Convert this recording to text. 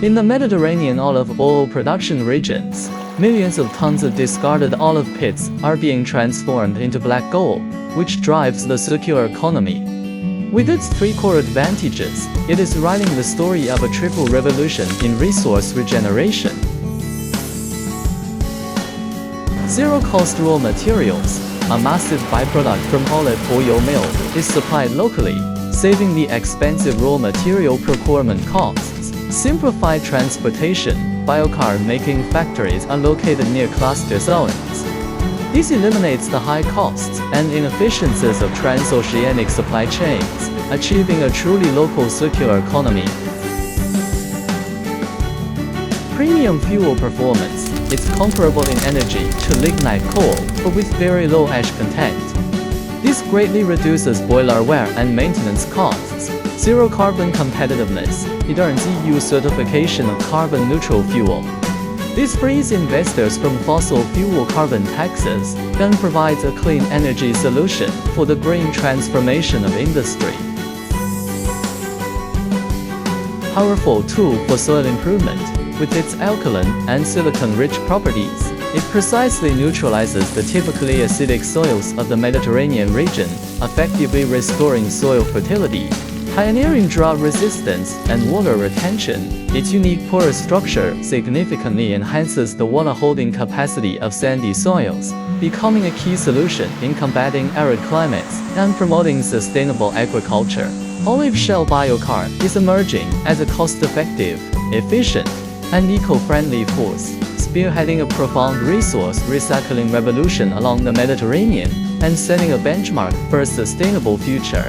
In the Mediterranean olive oil production regions, millions of tons of discarded olive pits are being transformed into black gold, which drives the circular economy. With its three core advantages, it is writing the story of a triple revolution in resource regeneration. Zero-cost raw materials, a massive byproduct from olive oil mill, is supplied locally, saving the expensive raw material procurement costs. Simplified transportation, biochar making factories are located near cluster zones. This eliminates the high costs and inefficiencies of transoceanic supply chains, achieving a truly local circular economy. Premium fuel performance. It's comparable in energy to lignite coal, but with very low ash content. This greatly reduces boiler wear and maintenance costs. Zero carbon competitiveness. It earns EU certification of carbon neutral fuel. This frees investors from fossil fuel carbon taxes and provides a clean energy solution for the green transformation of industry. Powerful tool for soil improvement. With its alkaline and silicon-rich properties, it precisely neutralizes the typically acidic soils of the Mediterranean region, effectively restoring soil fertility. Pioneering drought resistance and water retention, its unique porous structure significantly enhances the water-holding capacity of sandy soils, becoming a key solution in combating arid climates and promoting sustainable agriculture. Olive shell biochar is emerging as a cost-effective, efficient, and eco-friendly force, spearheading a profound resource recycling revolution along the Mediterranean and setting a benchmark for a sustainable future.